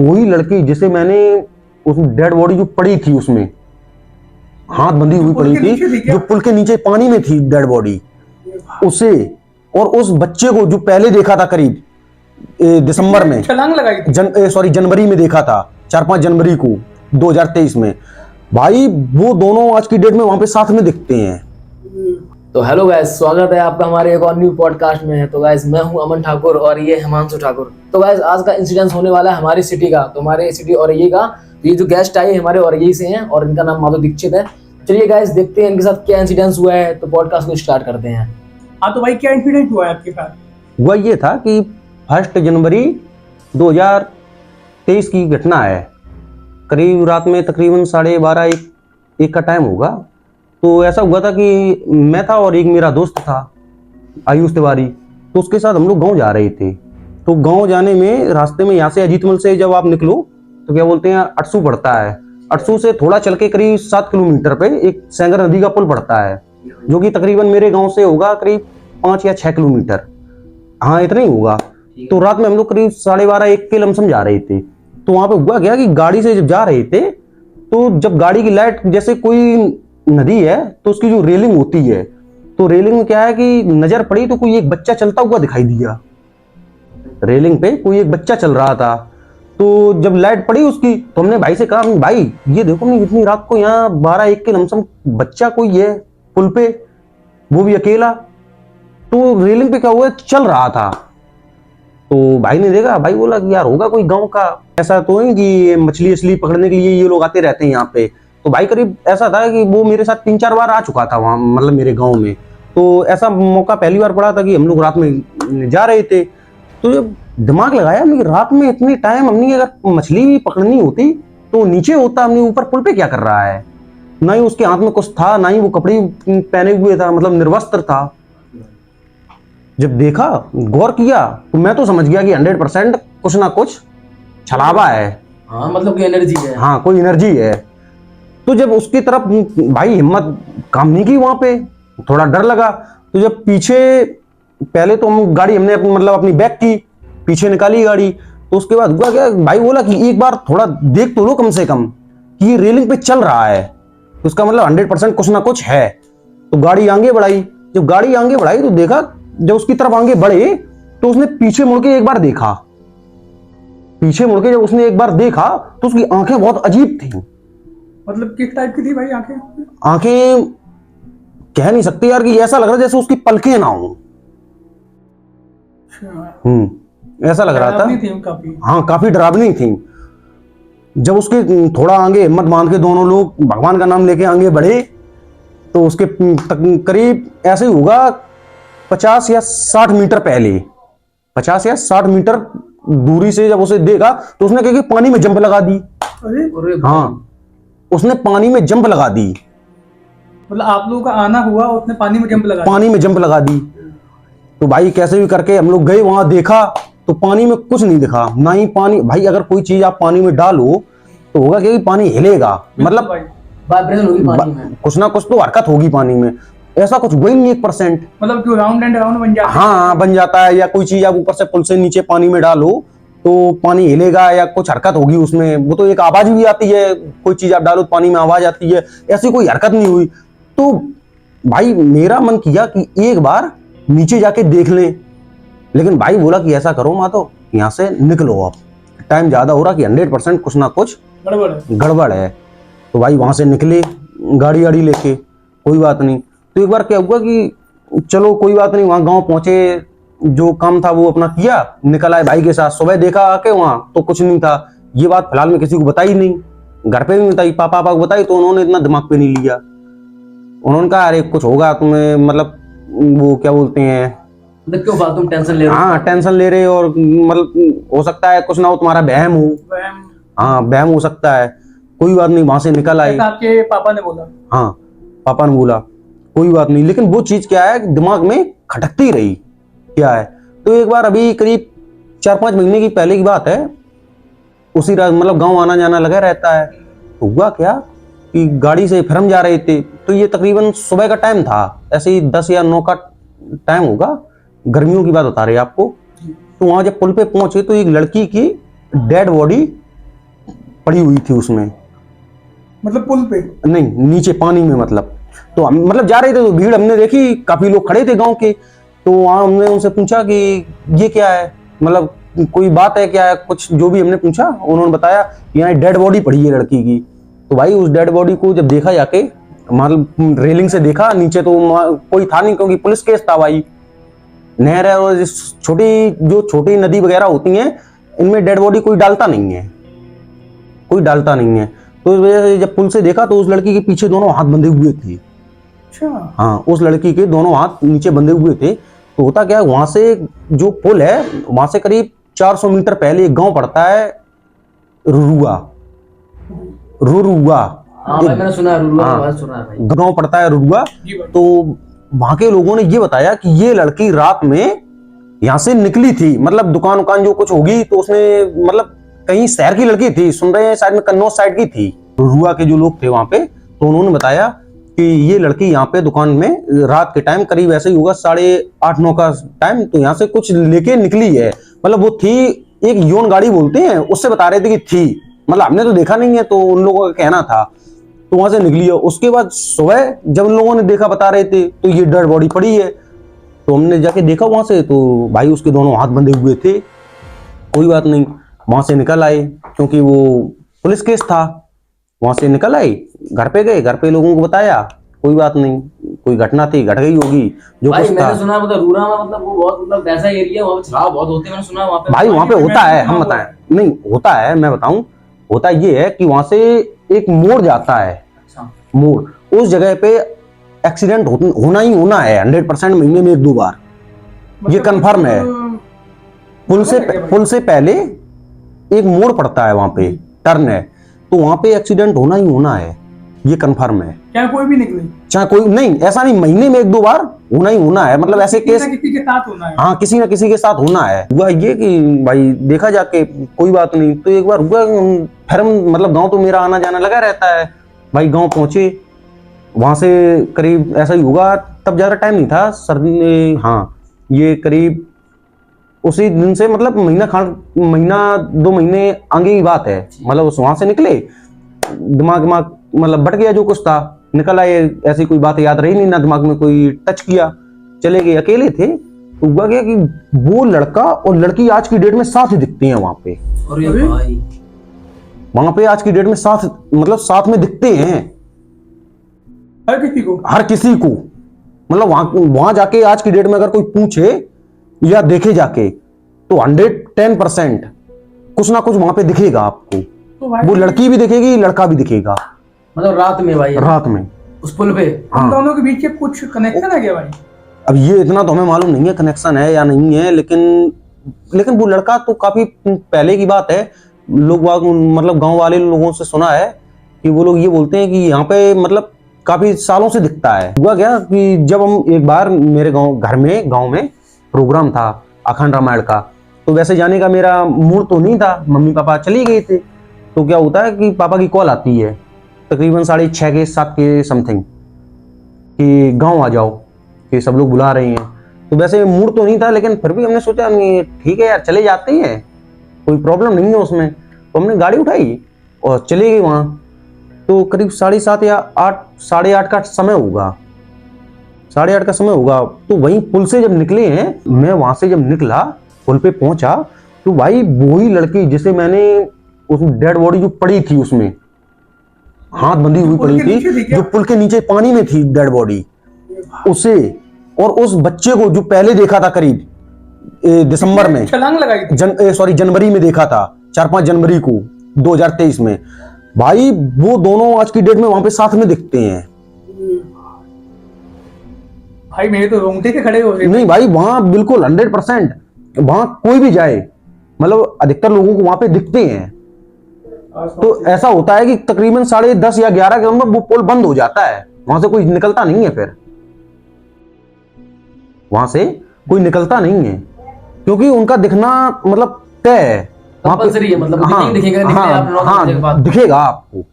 वही लड़की जिसे मैंने उस डेड बॉडी जो पड़ी थी उसमें हाथ बंधी हुई पड़ी थी, जो पुल के नीचे पानी में थी डेड बॉडी, उसे और उस बच्चे को जो पहले देखा था करीब दिसंबर में, छलांग लगाई थी। जनवरी में देखा था, 4-5 जनवरी को 2023 में। भाई वो दोनों आज की डेट में वहां पे साथ में दिखते हैं। तो हेलो गाइस, स्वागत है आपका हमारे एक और न्यू पॉडकास्ट में। तो गाइस मैं हूं अमन ठाकुर और ये हिमांशु ठाकुर। तो गाइस आज का इंसिडेंस होने वाला है हमारी सिटी का। तो हमारे सिटी औरैया का ये जो गेस्ट आए हमारे औरैया से हैं और इनका नाम माधव दीक्षित है। चलिए गाइस देखते हैं इनके साथ क्या इंसिडेंस हुआ है। तो पॉडकास्ट को स्टार्ट करते हैं। हाँ तो भाई क्या इंसिडेंट हुआ है आपके साथ? हुआ ये था कि 1 जनवरी 2023 की घटना है। करीब रात में तकरीबन 12:30-1 का टाइम होगा। तो ऐसा हुआ था कि मैं था और एक मेरा दोस्त था आयुष तिवारी। तो उसके साथ हम लोग गांव जा रहे थे। तो गांव जाने में रास्ते में यहाँ से अजीतमल से जब आप निकलो तो क्या बोलते हैं अटसू पड़ता है। अटसू से थोड़ा चल के करीब 7 किलोमीटर पे एक सेंगर नदी का पुल पड़ता है, जो कि तकरीबन मेरे गांव से होगा करीब 5 या 6 किलोमीटर, हाँ इतना ही होगा। तो रात में हम लोग करीब 12:30-1 के लमसम जा रहे थे। तो वहां पे हुआ क्या कि गाड़ी से जब जा रहे थे तो जब गाड़ी की लाइट, जैसे कोई नदी है तो उसकी जो रेलिंग होती है, तो रेलिंग में क्या है कि नजर पड़ी तो कोई एक बच्चा चलता हुआ दिखाई दिया। रेलिंग पे कोई एक बच्चा चल रहा था। तो जब लाइट पड़ी उसकी तो हमने भाई से कहा, भाई ये देखो नहीं इतनी रात को यहाँ 12-1 के लमसम बच्चा कोई है पुल पे, वो भी अकेला। तो रेलिंग पे क्या हुआ चल रहा था। तो भाई ने देखा, भाई बोला कि यार होगा कोई गांव का, ऐसा तो नहीं कि मछली असली पकड़ने के लिए ये लोग आते रहते हैं यहाँ पे। तो भाई करीब ऐसा था कि वो मेरे साथ 3-4 बार आ चुका था वहां, मतलब मेरे गांव में। तो ऐसा मौका पहली बार पड़ा था कि हम लोग रात में जा रहे थे। तो जब दिमाग लगाया हमने रात में इतने टाइम, हमने अगर मछली भी पकड़नी होती तो नीचे होता, हमने ऊपर पुल पे क्या कर रहा है। ना ही उसके हाथ में कुछ था, ना ही वो कपड़े पहने हुए था, मतलब निर्वस्त्र था। जब देखा, गौर किया, तो मैं तो समझ गया कि 100% कुछ ना कुछ छलावा है। हाँ मतलब कोई एनर्जी है। हाँ कोई एनर्जी है। तो जब उसकी तरफ भाई हिम्मत काम नहीं की, वहां पे थोड़ा डर लगा। तो जब पीछे, पहले तो हम गाड़ी हमने मतलब अपनी बैक की पीछे निकाली गाड़ी। तो उसके बाद हुआ क्या, भाई बोला कि एक बार थोड़ा देख तो लो कम से कम कि ये रेलिंग पे चल रहा है, तो उसका मतलब 100% कुछ ना कुछ है। तो गाड़ी आगे बढ़ाई। जब गाड़ी आगे बढ़ाई तो देखा, जब उसकी तरफ आगे बढ़े तो उसने पीछे मुड़ के एक बार देखा। पीछे मुड़ के जब उसने एक बार देखा तो उसकी आंखें बहुत अजीब थी। मतलब किस टाइप की थी भाई आंखें? आंखें कह नहीं सकते यार, कि ऐसा लग रहा जैसे उसकी पलकें ना हो। ऐसा लग रहा था। डरावनी थी काफी। हाँ काफी डरावनी थी। जब उसके थोड़ा आगे हिम्मत बांध के दोनों लोग भगवान का नाम लेके आगे बढ़े तो उसके करीब ऐसे ही होगा 50 या 60 मीटर पहले, 50 या 60 मीटर दूरी से जब उसे देखा तो उसने कहा कि पानी में जंप लगा दी। अरे हाँ उसने पानी में जंप लगा दी। मतलब आप लोगों का आना हुआ, उसने पानी में जंप लगा पानी में जंप लगा दी। तो भाई कैसे भी करके हम लोग गए वहां, देखा तो पानी में कुछ नहीं दिखा, ना ही पानी। भाई अगर कोई चीज आप पानी में डालो तो होगा कि पानी हिलेगा, मतलब वाइब्रेशन होगी पानी में, कुछ ना कुछ तो हरकत होगी पानी में। ऐसा कुछ हुआ ही नहीं 1%। मतलब जो राउंड एंड राउंड बन जाता है। हाँ बन जाता है, या कोई चीज आप ऊपर से पुल से नीचे पानी में डालो तो पानी हिलेगा या कुछ हरकत होगी उसमें। वो तो एक आवाज भी आती है, कोई चीज आप डालो तो पानी में आवाज आती है, ऐसी कोई हरकत नहीं हुई। तो भाई मेरा मन किया कि एक बार नीचे जाके देख लें, लेकिन भाई बोला कि ऐसा करो मातो, यहाँ से निकलो, अब टाइम ज्यादा हो रहा कि 100% कुछ ना कुछ गड़बड़ है। तो भाई वहां से निकले गाड़ी वाड़ी लेके, कोई बात नहीं। तो एक बार क्या हुआ कि चलो कोई बात नहीं, वहां गांव पहुंचे, जो काम था वो अपना किया, निकल आए भाई के साथ। सुबह देखा आके वहां तो कुछ नहीं था। ये बात फिलहाल में किसी को बताई नहीं, घर पे भी बताई, पापा को बताई तो उन्होंने इतना दिमाग पे नहीं लिया। उन्होंने कहा अरे कुछ होगा तुम्हें, मतलब वो क्या बोलते हैं, क्यों फालतू टेंशन ले रहे हो? हाँ टेंशन ले रहे, और मतलब हो सकता है कुछ ना हो, तुम्हारा बहम हो। हाँ वहम हो सकता है, कोई बात नहीं। वहां से निकल आए। आपके पापा ने बोला? हाँ पापा ने बोला कोई बात नहीं, लेकिन वो चीज क्या है दिमाग में खटकती रही क्या है। तो एक बार अभी करीब 4-5 महीने की पहले की बात है, उसी रात मतलब गांव आना जाना लगा रहता है। तो हुआ क्या कि गाड़ी से फिर हम जा रहे थे, तो ये तकरीबन सुबह का टाइम था, ऐसे ही 10 या 9 का टाइम होगा, गर्मियों की बात बता रहे आपको। तो वहां जब पुल पे पहुंचे तो एक लड़की की डेड बॉडी पड़ी हुई थी उसमें, मतलब पुल पे? नहीं नीचे पानी में। मतलब तो हम मतलब जा रहे थे तो भीड़ हमने देखी, काफी लोग खड़े थे गांव के। तो वहां हमने उनसे पूछा कि ये क्या है, मतलब कोई बात है क्या है, कुछ जो भी हमने पूछा। उन्होंने बताया कि यहाँ डेड बॉडी पड़ी है लड़की की। तो भाई उस डेड बॉडी को जब देखा जाके, मतलब रेलिंग से देखा नीचे, तो कोई था नहीं, क्योंकि पुलिस केस था भाई। नहर है और छोटी नदी वगैरह होती हैं, इनमें डेड बॉडी कोई डालता नहीं है, कोई डालता नहीं है। तो इस वजह से जब पुल से देखा तो उस लड़की के पीछे दोनों हाथ बंधे हुए थे। अच्छा। हाँ, उस लड़की के दोनों हाथ नीचे बंधे हुए थे। तो होता क्या है, वहां से जो पुल है, वहां से करीब 400 मीटर पहले एक गांव पड़ता है, रुरुआ। रुरुआ हाँ भाई, मैंने सुना है, रुरुआ का बात सुना है भाई। गांव पड़ता है रुरुआ। जी भाई। तो वहां के लोगों ने ये बताया कि ये लड़की रात में यहाँ से निकली थी, मतलब दुकान उकान जो कुछ होगी तो उसने, मतलब कहीं शहर की लड़की थी, सुन रहे हैं शायद में कन्नौज साइड की थी। रुरुआ के जो लोग थे वहां पे, तो उन्होंने बताया कि ये लड़की यहाँ पे दुकान में रात के टाइम, करीब ऐसे ही होगा 8:30-9 का टाइम, तो यहाँ से कुछ लेके निकली है। मतलब वो थी, एक योन गाड़ी बोलते हैं, उससे बता रहे थे कि थी, मतलब हमने तो देखा नहीं है, तो उन लोगों का कहना था। तो वहां से निकली है। उसके बाद सुबह जब उन लोगों ने देखा, बता रहे थे, तो ये डेड बॉडी पड़ी है। तो हमने जाके देखा वहां से, तो भाई उसके दोनों हाथ बंधे हुए थे। कोई बात नहीं, वहां से निकल आए, क्योंकि वो पुलिस केस था। वहां से निकल आए, घर पे गए, घर पे लोगों को बताया, कोई बात नहीं, कोई घटना थी, घट गई होगी जो भाई कुछ था। मैंने सुना मतलब रूरा में, मतलब वो बहुत, मतलब वैसा एरिया, वहाँ पे छाव बहुत होते हैं, मैंने सुना वहाँ पे। भाई वहां पे होता है, हम मैं- बताएं, नहीं होता है, मैं बताऊं। होता ये है कि वहां से एक मोड़ जाता है, अच्छा। मोड़, उस जगह पे एक्सीडेंट होना ही होना है 100%, महीने में 1-2 बार, ये मतलब कंफर्म है। भाई? पुल से पहले एक मोड़ पड़ता है, वहां पे टर्न है, तो वहां पे एक्सीडेंट होना ही होना है, ये कंफर्म है। क्या कोई भी निकले? चाहे कोई नहीं, ऐसा नहीं, महीने में 1-2 बार होना ही होना है, मतलब ऐसे किसी केस, ना किसी के साथ होना है। हाँ किसी ना किसी के साथ होना है। हुआ ये कि भाई देखा जाके, कोई बात नहीं, तो एक बार हुआ, फिर हम, मतलब गांव तो मेरा आना जाना लगा रहता है। भाई गांव पहुंचे, वहां से करीब ऐसा ही होगा, तब ज्यादा टाइम नहीं था सर्दी, हाँ ये करीब उसी दिन से, मतलब महीना 2 महीने आगे की बात है। मतलब उस वहां से निकले, दिमाग मतलब बट गया, जो कुछ था निकल आए, ऐसी कोई बात याद रही नहीं ना, दिमाग में कोई टच किया, चले गए, अकेले थे। तो हुआ क्या कि वो लड़का और लड़की आज की डेट में साथ ही दिखते हैं वहां पे। अरे भाई, वहां पे आज की डेट में साथ, मतलब साथ में दिखते हैं हर किसी को? हर किसी को। मतलब वहां जाके आज की डेट में अगर कोई पूछे या देखे जाके, तो 110% कुछ ना कुछ वहां पे दिखेगा आपको। तो भाई वो लड़की भी दिखेगी, लड़का भी दिखेगा, मतलब रात में भाई, रात में, उस पुल पे। उन हाँ। दोनों के बीच कुछ कनेक्शन है क्या भाई? अब ये इतना तो हमें मालूम नहीं है कनेक्शन है या नहीं है, लेकिन वो लड़का तो काफी पहले की बात है। मतलब गांव वाले लोगों से सुना है कि वो लोग ये बोलते हैं कि यहाँ पे मतलब काफी सालों से दिखता है। हुआ क्या कि जब हम एक बार मेरे गांव में प्रोग्राम था अखंड रामायण का, तो वैसे जाने का मेरा मूड तो नहीं था, मम्मी पापा चले गए थे। तो क्या होता है कि पापा की कॉल आती है तकरीबन 6:30 के 7 के समथिंग, कि गांव आ जाओ, कि सब लोग बुला रहे हैं। तो वैसे मूड तो नहीं था, लेकिन फिर भी हमने सोचा नहीं, ठीक है यार चले जाते हैं, कोई प्रॉब्लम नहीं है उसमें। तो हमने गाड़ी उठाई और चले गए वहां। तो करीब 7:30 या 8, 8:30 का समय होगा, 8:30 का समय होगा। तो वहीं पुल से जब निकले हैं, मैं वहां से जब निकला, पुल पे पहुंचा, तो भाई वही लड़की जिसे मैंने, उस डेड बॉडी जो पड़ी थी उसमें हाथ बंधी हुई पड़ी थी, जो पुल के नीचे पानी में थी डेड बॉडी, उसे और उस बच्चे को जो पहले देखा था करीब दिसंबर में, छलांग लगाई थी? जनवरी में देखा था, 4-5 जनवरी को 2023 में। भाई वो दोनों आज की डेट में वहां पे साथ में दिखते हैं। भाई मेरे तो रोंगटे के खड़े हो गए। नहीं भाई, वहां बिल्कुल 100%, वहां कोई भी जाए, मतलब अधिकतर लोगों को वहां पे दिखते हैं। तो ऐसा होता है कि तकरीबन 10:30 या 11 के अंदर वो पुल बंद हो जाता है, वहां से कोई निकलता नहीं है, फिर वहां से कोई निकलता नहीं है, क्योंकि उनका दिखना मतलब तय है वहां पे। कंपल्सरी है, मतलब हाँ, दिखेगा, हाँ, आप नौ हाँ, बजे के बाद। दिखेगा आपको।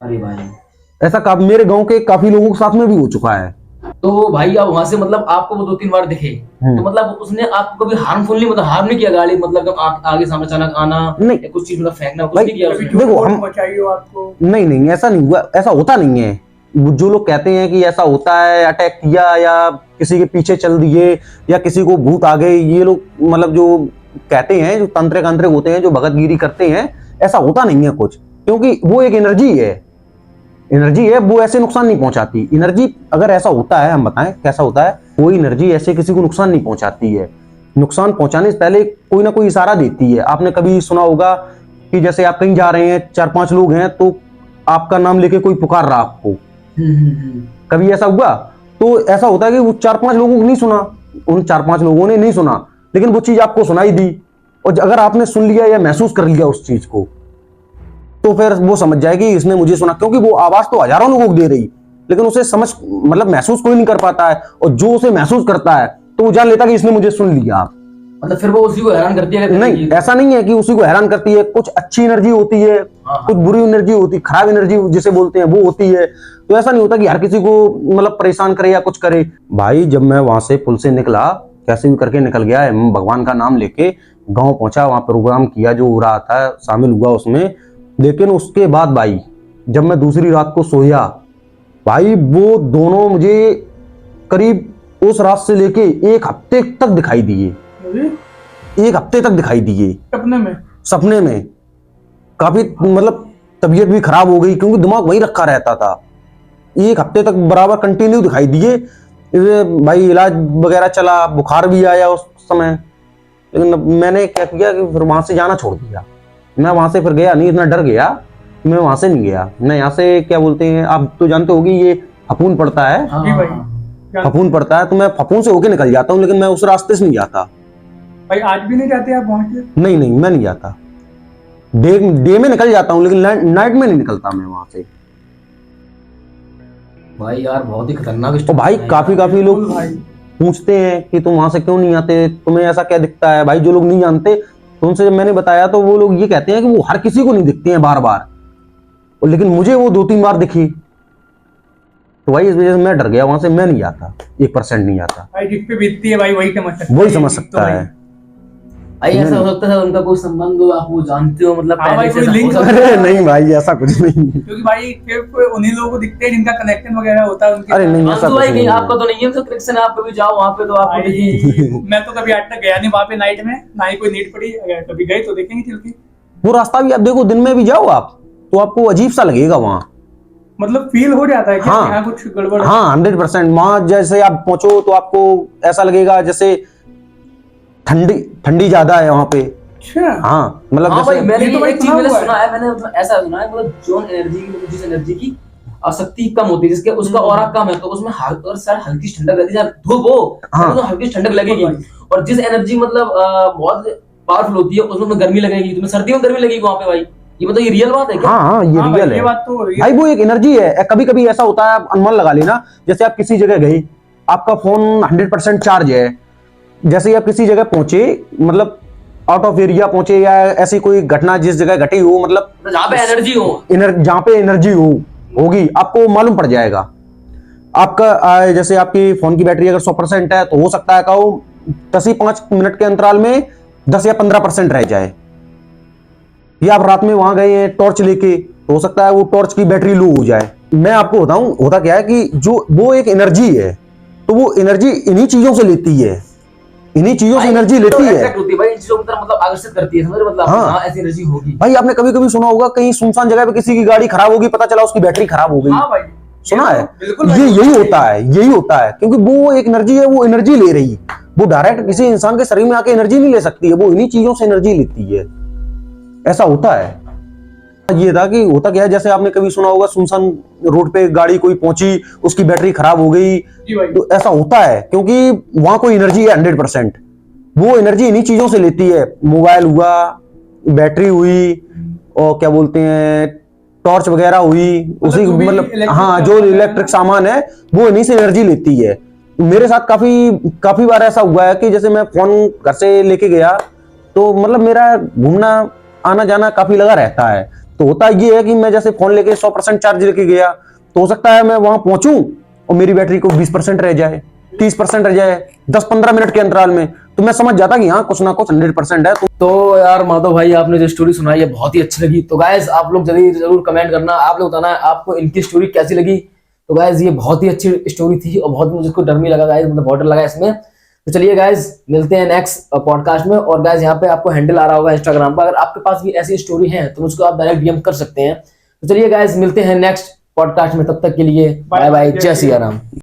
अरे भाई, ऐसा मेरे गांव के काफी लोगों के साथ में भी हो चुका है। तो भाई अब वहां से मतलब आपको वो 2-3 बार दिखे, तो मतलब उसने आपको कभी हार्मफुल नहीं, मतलब हार्म नहीं किया गाड़ी, मतलब जब आगे सामने अचानक आना नहीं। या कुछ चीज मतलब फेंकना, कुछ भाई, नहीं किया कभी उसने? देखो, चोट हम पहुंचाई हो आपको? नहीं नहीं, ऐसा नहीं हुआ, ऐसा होता नहीं है। वो जो लोग कहते हैं कि ऐसा होता है, अटैक किया या किसी के पीछे चल दिए या किसी को भूत आ गए, ये लोग मतलब जो कहते हैं, जो तंत्रिक अंतरिक होते हैं, जो भगतगिरी करते हैं, ऐसा होता नहीं है कुछ, क्योंकि वो एक एनर्जी है। एनर्जी है, वो ऐसे नुकसान नहीं पहुंचाती। एनर्जी अगर ऐसा होता है, हम बताएं कैसा होता है, कोई एनर्जी ऐसे किसी को नुकसान नहीं पहुंचाती है। नुकसान पहुंचाने से पहले कोई ना कोई इशारा देती है। आपने कभी सुना होगा कि जैसे आप कहीं जा रहे हैं, 4-5 लोग हैं, तो आपका नाम लेके कोई पुकार रहा आपको, कभी ऐसा हुआ? तो ऐसा होता है कि वो 4-5 लोगों को नहीं सुना, उन 4-5 लोगों ने नहीं सुना, लेकिन वो चीज आपको सुनाई दी, और अगर आपने सुन लिया या महसूस कर लिया उस चीज को, तो फिर वो समझ जाएगी इसने मुझे सुना, क्योंकि वो आवाज तो हजारों लोगों को दे रही, लेकिन उसे समझ मतलब महसूस कोई नहीं कर पाता है, और जो उसे महसूस करता है तो वो जान लेता कि इसने मुझे सुन लिया। मतलब फिर वो उसी को हैरान करती है? नहीं, ऐसा नहीं है कि उसी को हैरान करती है। कुछ अच्छी एनर्जी होती है, कुछ बुरी एनर्जी होती है, खराब एनर्जी जिसे बोलते हैं वो होती है। तो ऐसा नहीं होता कि हर किसी को मतलब परेशान करे या कुछ करे। भाई, जब मैं वहां से पुल से निकला, कैसे भी करके निकल गया, भगवान का नाम लेके गांव पहुंचा, वहां प्रोग्राम किया जो हो रहा था, शामिल हुआ उसमें। लेकिन उसके बाद भाई, जब मैं दूसरी रात को सोया, भाई वो दोनों मुझे करीब उस रात से लेके 1 हफ्ते तक दिखाई दिए। अरे, 1 हफ्ते तक दिखाई दिए सपने में? सपने में। काफी मतलब तबीयत भी खराब हो गई, क्योंकि दिमाग वहीं रखा रहता था। 1 हफ्ते तक बराबर कंटिन्यू दिखाई दिए। इसे भाई इलाज वगैरह चला, बुखार भी आया उस समय, लेकिन मैंने क्या किया कि फिर वहां से जाना छोड़ दिया। मैं वहां से फिर गया नहीं, इतना डर गया कि मैं वहां से नहीं गया। मैं यहाँ से क्या बोलते हैं, आप तो जानते होगी, ये फपून पड़ता है। जी भाई, फपून पड़ता है, तो मैं फपून से होके निकल जाता हूँ, लेकिन मैं उस रास्ते से नहीं जाता। भाई आज भी नहीं जाते आप वहां के? नहीं नहीं, मैं नहीं जाता। डे में निकल जाता हूँ, लेकिन नाइट में नहीं निकलता मैं वहां से। भाई यार बहुत ही खतरनाक तो स्टोरी भाई है काफी यार। काफी लोग भाई पूछते हैं कि तुम वहां से क्यों नहीं आते, तुम्हें ऐसा क्या दिखता है। भाई, जो लोग नहीं जानते, तो उनसे जब मैंने बताया, तो वो लोग ये कहते हैं कि वो हर किसी को नहीं दिखते हैं बार बार, और लेकिन मुझे वो 2-3 बार दिखी। तो भाई इस वजह से मैं डर गया, वहां से मैं नहीं जाता, 1% नहीं जाता। भाई जिस पे बीतती है भाई वही समझ सकता है। वही समझ तो सकता भाई, है। भाई ऐसा हो सकता है उनका कोई संबंध हो, आप वो जानते हो, मतलब हाँ पहले भाई, से कोई ऐसा हो लिंक सकता है। अरे नहीं भाई, ऐसा कुछ नहीं। क्योंकि भाई सिर्फ उन्हीं लोगों को दिखते हैं जिनका कनेक्शन वगैरह होता है उनके अरे साथ। नहीं, ऐसा हिमांशु कुछ भाई नहीं कहीं है। आपका तो नहीं है कनेक्शन? आप कभी जाओ वहां पे तो आपको भाई, दिखेगी। मैं तो कभी आज तक गया नहीं वहां पे नाइट में, ना ही कोई नीड पड़ी। अगर कभी गए तो देखेंगे चल के। वो रास्ता भी आप देखो, दिन में भी जाओ आप, तो आपको अजीब सा लगेगा वहां। मतलब फील हो जाता है कि हाँ। यहाँ कुछ गड़बड़ है। हाँ, 100%। वहां जैसे आप पहुंचो तो आपको ऐसा लगेगा जैसे ठंडी ठंडी ज्यादा है वहां पे। अच्छा, हाँ, मतलब हाँ भाई, जैसे मैंने ये तो भाई एक चीज सुना मैंने हुआ है। सुना है, मैंने मतलब ऐसा सुना है, मतलब जो एनर्जी की, जिस एनर्जी की आसक्ति कम होती है, जिसके उसका ऑरा कम है, तो उसमें और सर हल्की ठंडक लगती है, धूप हो हाँ। तो हल्की ठंडक लगेगी। और जिस एनर्जी मतलब बहुत पावरफुल होती है, उसमें गर्मी लगेगी। तुम्हें सर्दियों में गर्मी लगेगी वहां पे भाई, ये मतलब ये रियल बात है क्या? हाँ हाँ, ये हाँ भाई, रियल ये है बात तो रियल भाई। वो एक एनर्जी है। कभी कभी ऐसा होता है, आप अनुमान लगा लेना, जैसे आप किसी जगह गए, आपका फोन 100% चार्ज है, जैसे ही आप किसी जगह पहुंचे, मतलब आउट ऑफ एरिया पहुंचे, या ऐसी कोई घटना जिस जगह घटी हो, मतलब जहाँ पे एनर्जी हो, जहां पे एनर्जी होगी, आपको मालूम पड़ जाएगा। आपका जैसे आपकी फोन की बैटरी अगर 100% है, तो हो सकता है कि 10 ही 5 मिनट के अंतराल में 10 या 15% रह जाए। या आप रात में वहां गए हैं टॉर्च लेके, तो हो सकता है वो टॉर्च की बैटरी लो हो जाए। मैं आपको बताऊं, होता क्या है कि जो वो एक एनर्जी है, तो वो एनर्जी इन्हीं चीजों से लेती है, इन्हीं चीजों से भाई, एनर्जी ये चीज़ तो लेती है। attract होती है भाई, इन चीजों की तरफ मतलब आकर्षित करती है, समझ रहे हो? मतलब हाँ। हाँ, ऐसी एनर्जी होगी। भाई, आपने कभी कभी सुना होगा, कहीं सुनसान जगह पे किसी की गाड़ी खराब होगी, पता चला उसकी बैटरी खराब हो गई। हाँ भाई, सुना ये है? तो बिल्कुल भाई, ये यही होता है, यही होता है, क्योंकि वो एक एनर्जी है, वो एनर्जी ले रही है। वो डायरेक्ट किसी इंसान के शरीर में आके एनर्जी नहीं ले सकती है, वो इन्हीं चीजों से एनर्जी लेती है। ऐसा होता है। ये था कि होता क्या है, जैसे आपने कभी सुना होगा, सुनसान रोड पे गाड़ी कोई पहुंची, उसकी बैटरी खराब हो गई, जी भाई। तो ऐसा होता है क्योंकि वहां कोई एनर्जी है 100%। वो एनर्जी इन्हीं चीजों से लेती है। मोबाइल हुआ, बैटरी हुई, और क्या बोलते हैं, टॉर्च वगैरह हुई, उसी जो भी मतलब electric हाँ, जो सामान है इलेक्ट्रिक ना। सामान है, वो इन्हीं से एनर्जी लेती है। मेरे साथ काफी काफी बार ऐसा हुआ है कि जैसे मैं फोन घर से लेके गया, तो मतलब मेरा घूमना आना जाना काफी लगा रहता है। तो होता ये है कि मैं जैसे फोन लेके 100% चार्ज लेके गया, तो हो सकता है मैं वहां पहुंचूं और मेरी बैटरी को 20% रह जाए, 30% रह जाए 10-15 मिनट के अंतराल में, तो मैं समझ जाता कि हाँ कुछ ना कुछ 100% है। तो यार माधव भाई, आपने जो स्टोरी सुनाई है बहुत ही अच्छी लगी। तो गाइज आप लोग जरूर कमेंट करना, आप लोग बताना आपको इनकी स्टोरी कैसी लगी। तो गाइज ये बहुत ही अच्छी स्टोरी थी और बहुत मुझको डर भी लगा गाइज, मतलब बहुत डर लगा इसमें। तो चलिए गाइज मिलते हैं नेक्स्ट पॉडकास्ट में। और गाइज यहाँ पे आपको हैंडल आ रहा होगा इंस्टाग्राम पर, अगर आपके पास भी ऐसी स्टोरी है तो मुझको आप डायरेक्ट डीएम कर सकते हैं। तो चलिए गाइज मिलते हैं नेक्स्ट पॉडकास्ट में, तब तक के लिए बाय बाय, जय सिया राम।